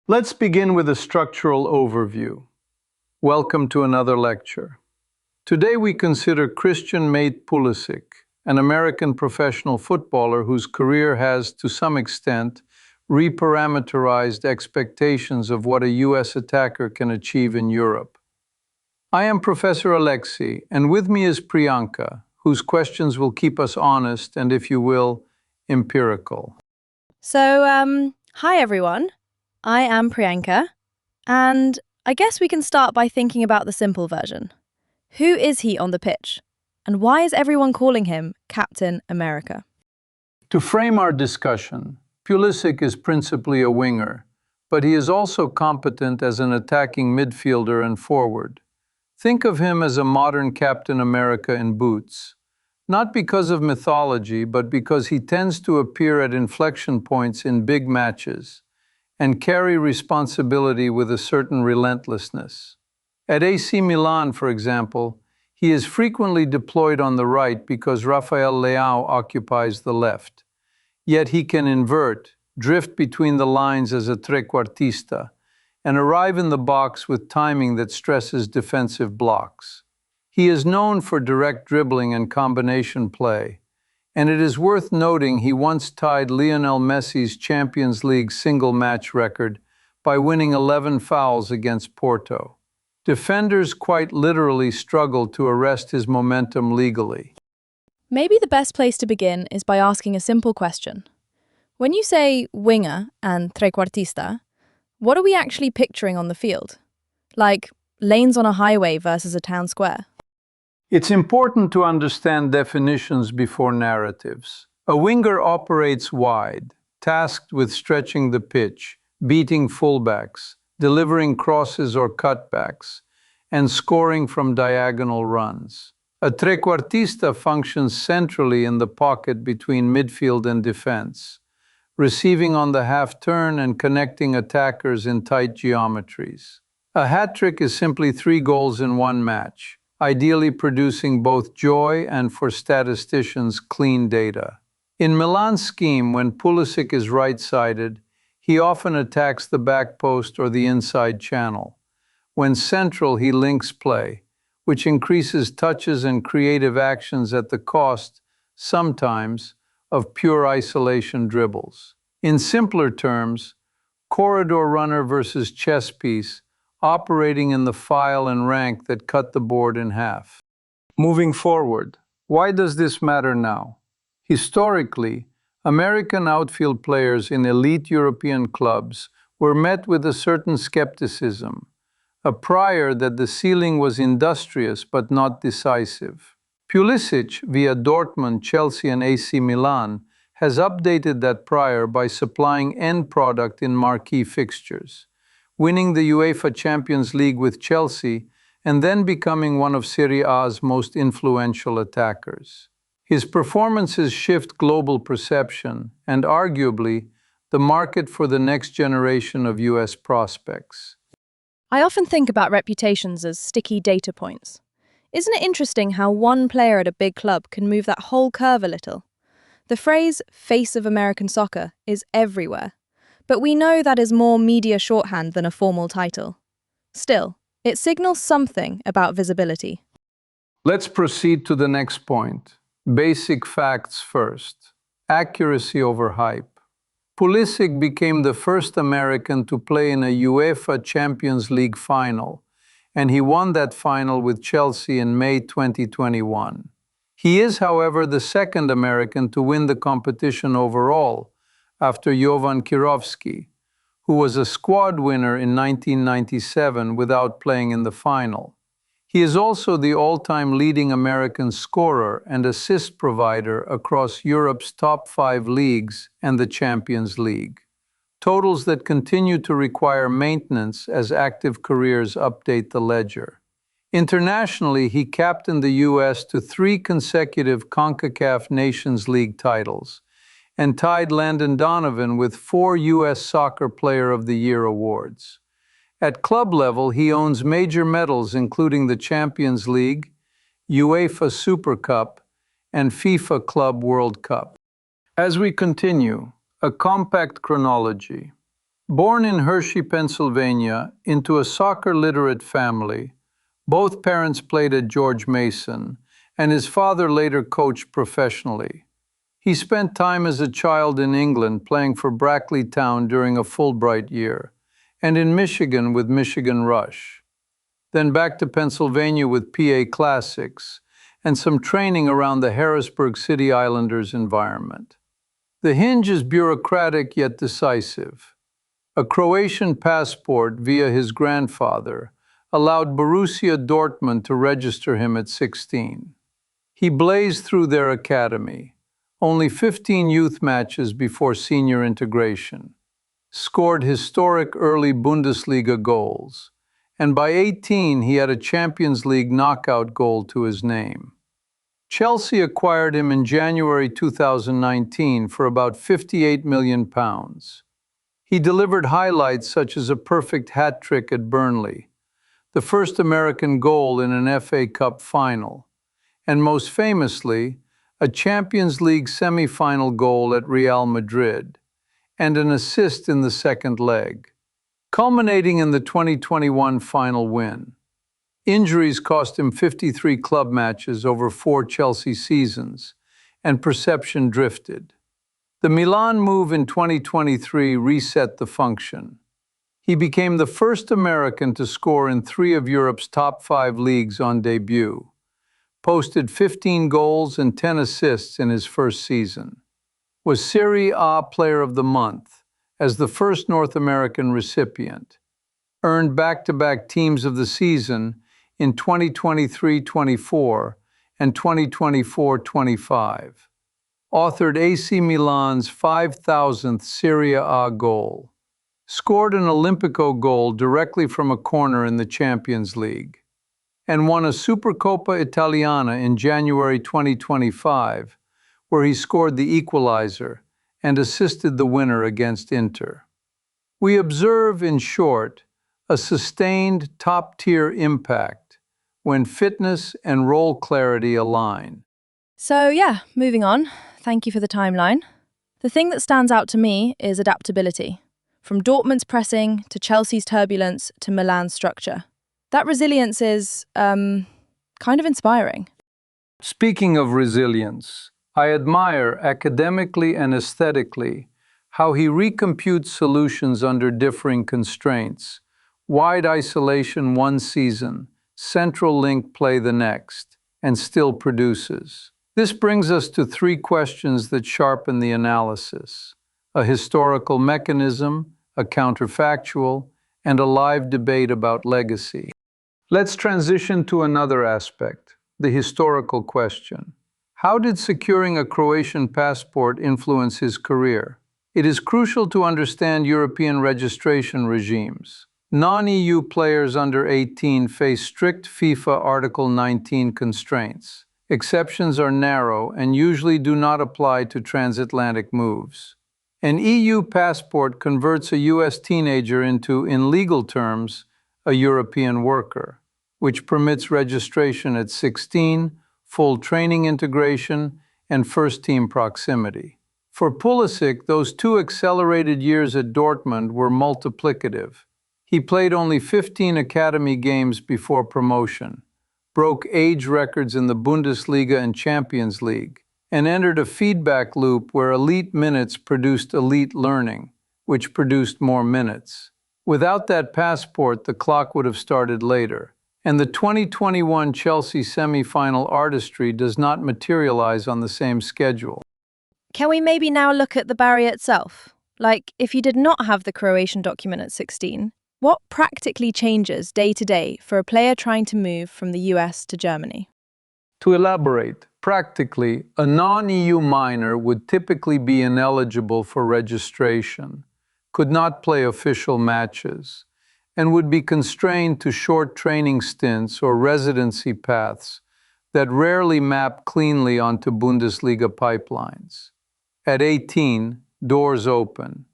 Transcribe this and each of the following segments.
Let's begin with a structural overview. Welcome to another lecture. Today we consider Christian Mate Pulisic, an American professional footballer whose career has, to some extent, reparameterized expectations of what a US attacker can achieve in Europe. I am Professor Alexei, and with me is Priyanka, whose questions will keep us honest and, if you will, empirical. Hi everyone. I am Priyanka, and I guess we can start by thinking about the simple version. Who is he on the pitch? And why is everyone calling him Captain America? To frame our discussion, Pulisic is principally a winger, but he is also competent as an attacking midfielder and forward. Think of him as a modern Captain America in boots, not because of mythology, but because he tends to appear at inflection points in big matches and carry responsibility with a certain relentlessness. At AC Milan, for example, he is frequently deployed on the right because Rafael Leao occupies the left. Yet he can invert, drift between the lines as a trequartista, and arrive in the box with timing that stresses defensive blocks. He is known for direct dribbling and combination play, and it is worth noting he once tied Lionel Messi's Champions League single-match record by winning 11 fouls against Porto. Defenders quite literally struggled to arrest his momentum legally. Maybe the best place to begin is by asking a simple question. When you say winger and trequartista, what are we actually picturing on the field? Like lanes on a highway versus a town square? It's important to understand definitions before narratives. A winger operates wide, tasked with stretching the pitch, beating fullbacks, delivering crosses or cutbacks, and scoring from diagonal runs. A trequartista functions centrally in the pocket between midfield and defense, receiving on the half-turn and connecting attackers in tight geometries. A hat-trick is simply 3 goals in one match, ideally producing both joy and, for statisticians, clean data. In Milan's scheme, when Pulisic is right-sided, he often attacks the back post or the inside channel. When central, he links play, which increases touches and creative actions at the cost, sometimes, of pure isolation dribbles. In simpler terms, corridor runner versus chess piece, operating in the file and rank that cut the board in half. Moving forward, why does this matter now? Historically, American outfield players in elite European clubs were met with a certain skepticism, a prior that the ceiling was industrious but not decisive. Pulisic, via Dortmund, Chelsea and AC Milan, has updated that prior by supplying end product in marquee fixtures, winning the UEFA Champions League with Chelsea, and then becoming one of Serie A's most influential attackers. His performances shift global perception and, arguably, the market for the next generation of US prospects. I often think about reputations as sticky data points. Isn't it interesting how one player at a big club can move that whole curve a little? The phrase "face of American soccer" is everywhere, but we know that is more media shorthand than a formal title. Still, it signals something about visibility. Let's proceed to the next point. Basic facts first. Accuracy over hype. Pulisic became the first American to play in a UEFA Champions League final, and he won that final with Chelsea in May 2021. He is, however, the second American to win the competition overall, after Jovan Kirovski, who was a squad winner in 1997 without playing in the final. He is also the all-time leading American scorer and assist provider across Europe's top 5 leagues and the Champions League, totals that continue to require maintenance as active careers update the ledger. Internationally, he captained the US to 3 consecutive CONCACAF Nations League titles, and tied Landon Donovan with 4 U.S. Soccer Player of the Year awards. At club level, he owns major medals including the Champions League, UEFA Super Cup, and FIFA Club World Cup. As we continue, a compact chronology. Born in Hershey, Pennsylvania, into a soccer-literate family, both parents played at George Mason, and his father later coached professionally. He spent time as a child in England playing for Brackley Town during a Fulbright year, and in Michigan with Michigan Rush. Then back to Pennsylvania with PA Classics, and some training around the Harrisburg City Islanders environment. The hinge is bureaucratic yet decisive. A Croatian passport via his grandfather allowed Borussia Dortmund to register him at 16. He blazed through their academy, only 15 youth matches before senior integration, scored historic early Bundesliga goals, and by 18 he had a Champions League knockout goal to his name. Chelsea acquired him in January 2019 for about £58 million. He delivered highlights such as a perfect hat-trick at Burnley, the first American goal in an FA Cup final, and most famously, a Champions League semi-final goal at Real Madrid, and an assist in the second leg, culminating in the 2021 final win. Injuries cost him 53 club matches over 4 Chelsea seasons, and perception drifted. The Milan move in 2023 reset the function. He became the first American to score in 3 of Europe's top 5 leagues on debut, posted 15 goals and 10 assists in his first season, was Serie A Player of the Month as the first North American recipient, earned back-to-back Teams of the Season in 2023-24 and 2024-25, authored AC Milan's 5,000th Serie A goal, scored an Olimpico goal directly from a corner in the Champions League, and won a Supercoppa Italiana in January 2025, where he scored the equalizer and assisted the winner against Inter. We observe, in short, a sustained top-tier impact when fitness and role clarity align. So yeah, moving on. Thank you for the timeline. The thing that stands out to me is adaptability. From Dortmund's pressing to Chelsea's turbulence to Milan's structure. That resilience is, kind of inspiring. Speaking of resilience, I admire academically and aesthetically how he recomputes solutions under differing constraints, wide isolation one season, central link play the next, and still produces. This brings us to 3 questions that sharpen the analysis: a historical mechanism, a counterfactual, and a live debate about legacy. Let's transition to another aspect, the historical question. How did securing a Croatian passport influence his career? It is crucial to understand European registration regimes. Non-EU players under 18 face strict FIFA Article 19 constraints. Exceptions are narrow and usually do not apply to transatlantic moves. An EU passport converts a US teenager into, in legal terms, a European worker, which permits registration at 16, full training integration, and first-team proximity. For Pulisic, those 2 accelerated years at Dortmund were multiplicative. He played only 15 academy games before promotion, broke age records in the Bundesliga and Champions League, and entered a feedback loop where elite minutes produced elite learning, which produced more minutes. Without that passport, the clock would have started later, and the 2021 Chelsea semi-final artistry does not materialize on the same schedule. Can we maybe now look at the barrier itself? Like, if you did not have the Croatian document at 16, what practically changes day to day for a player trying to move from the US to Germany? To elaborate, practically, a non-EU minor would typically be ineligible for registration, could not play official matches, and would be constrained to short training stints or residency paths that rarely map cleanly onto Bundesliga pipelines. At 18, doors open.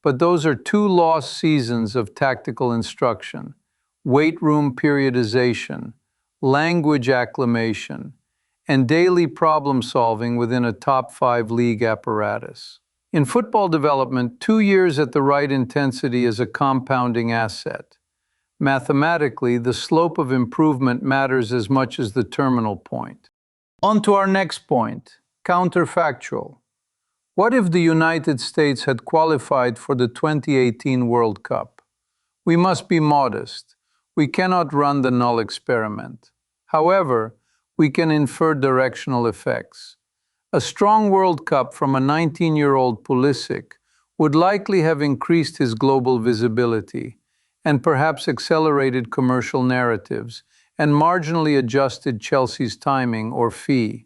But those are 2 lost seasons of tactical instruction, weight room periodization, language acclimation, and daily problem solving within a top 5 league apparatus. In football development, 2 years at the right intensity is a compounding asset. Mathematically, the slope of improvement matters as much as the terminal point. On to our next point, counterfactual. What if the United States had qualified for the 2018 World Cup? We must be modest. We cannot run the null experiment. However, we can infer directional effects. A strong World Cup from a 19-year-old Pulisic would likely have increased his global visibility and perhaps accelerated commercial narratives and marginally adjusted Chelsea's timing or fee.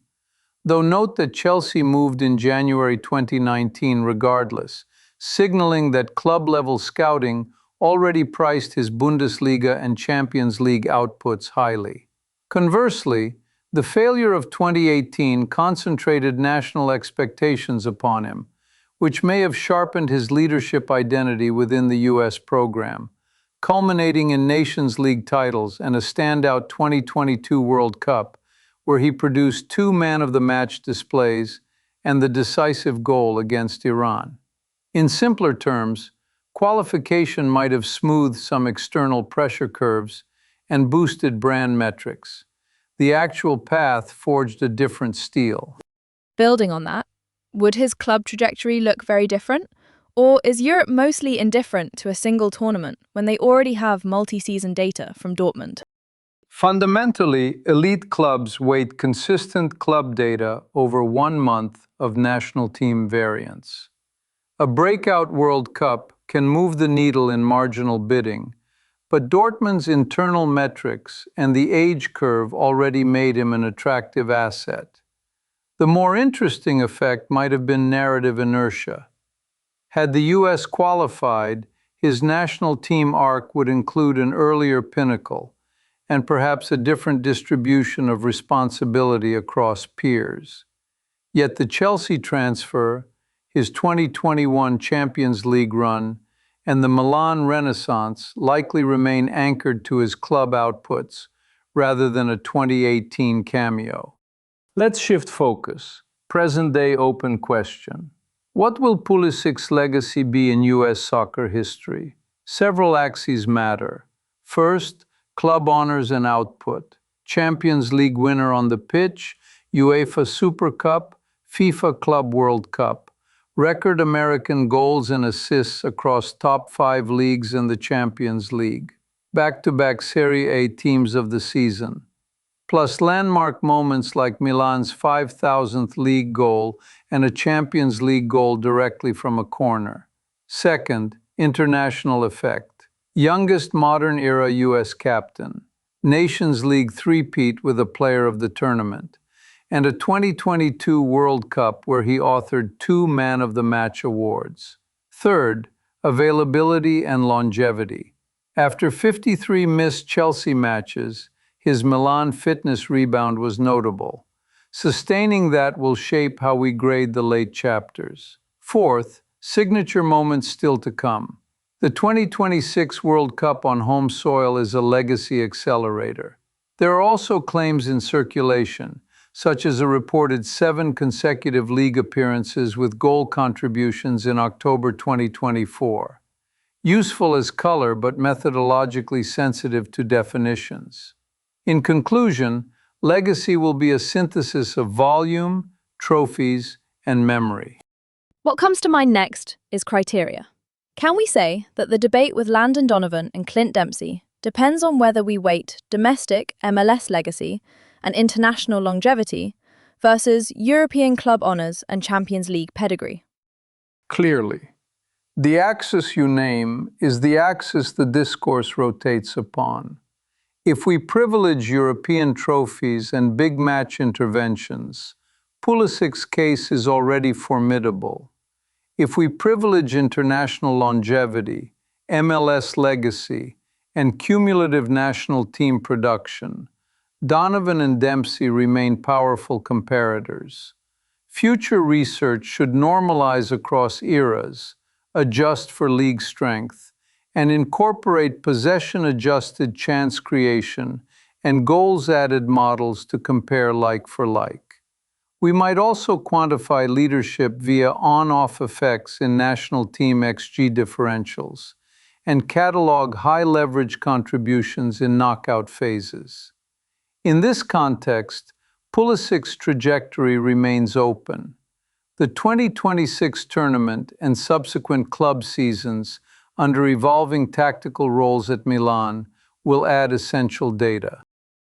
Though note that Chelsea moved in January 2019 regardless, signaling that club-level scouting already priced his Bundesliga and Champions League outputs highly. Conversely, the failure of 2018 concentrated national expectations upon him, which may have sharpened his leadership identity within the US program, culminating in Nations League titles and a standout 2022 World Cup, where he produced 2 man-of-the-match displays and the decisive goal against Iran. In simpler terms, qualification might have smoothed some external pressure curves and boosted brand metrics. The actual path forged a different steel. Building on that, would his club trajectory look very different? Or is Europe mostly indifferent to a single tournament when they already have multi-season data from Dortmund? Fundamentally, elite clubs weight consistent club data over 1 month of national team variance. A breakout World Cup can move the needle in marginal bidding, but Dortmund's internal metrics and the age curve already made him an attractive asset. The more interesting effect might have been narrative inertia. Had the US qualified, his national team arc would include an earlier pinnacle and perhaps a different distribution of responsibility across peers. Yet the Chelsea transfer, his 2021 Champions League run, and the Milan Renaissance likely remain anchored to his club outputs rather than a 2018 cameo. Let's shift focus. Present-day open question. What will Pulisic's legacy be in US soccer history? Several axes matter. First, club honors and output. Champions League winner on the pitch, UEFA Super Cup, FIFA Club World Cup. Record American goals and assists across top 5 leagues in the Champions League. Back-to-back Serie A teams of the season. Plus landmark moments like Milan's 5,000th league goal and a Champions League goal directly from a corner. Second, international effect. Youngest modern-era U.S. captain. Nations League three-peat with a player of the tournament. And a 2022 World Cup where he authored 2 man-of-the-match awards. Third, availability and longevity. After 53 missed Chelsea matches, his Milan fitness rebound was notable. Sustaining that will shape how we grade the late chapters. Fourth, signature moments still to come. The 2026 World Cup on home soil is a legacy accelerator. There are also claims in circulation, such as a reported 7 consecutive league appearances with goal contributions in October 2024. Useful as color, but methodologically sensitive to definitions. In conclusion, legacy will be a synthesis of volume, trophies, and memory. What comes to mind next is criteria. Can we say that the debate with Landon Donovan and Clint Dempsey depends on whether we weight domestic MLS legacy and international longevity versus European club honours and Champions League pedigree? Clearly, the axis you name is the axis the discourse rotates upon. If we privilege European trophies and big match interventions, Pulisic's case is already formidable. If we privilege international longevity, MLS legacy, and cumulative national team production, Donovan and Dempsey remain powerful comparators. Future research should normalize across eras, adjust for league strength, and incorporate possession-adjusted chance creation and goals-added models to compare like for like. We might also quantify leadership via on-off effects in national team XG differentials and catalog high-leverage contributions in knockout phases. In this context, Pulisic's trajectory remains open. The 2026 tournament and subsequent club seasons under evolving tactical roles at Milan will add essential data.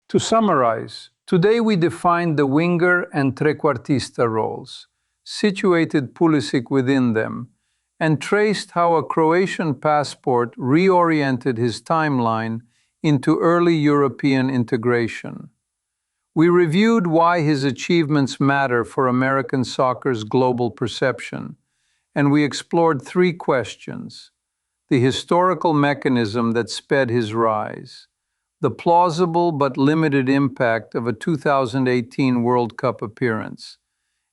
To summarize, today we defined the winger and trequartista roles, situated Pulisic within them, and traced how a Croatian passport reoriented his timeline into early European integration. We reviewed why his achievements matter for American soccer's global perception, and we explored three questions: the historical mechanism that sped his rise, the plausible but limited impact of a 2018 World Cup appearance,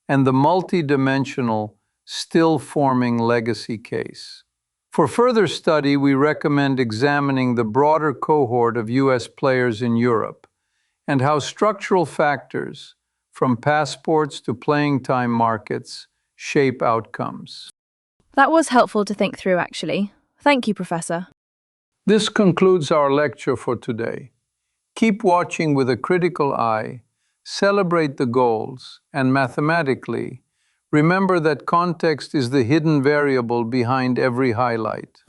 and the multi-dimensional, still-forming legacy case. For further study, we recommend examining the broader cohort of U.S. players in Europe and how structural factors, from passports to playing time markets, shape outcomes. That was helpful to think through, actually. Thank you, Professor. This concludes our lecture for today. Keep watching with a critical eye, celebrate the goals, and mathematically, remember that context is the hidden variable behind every highlight.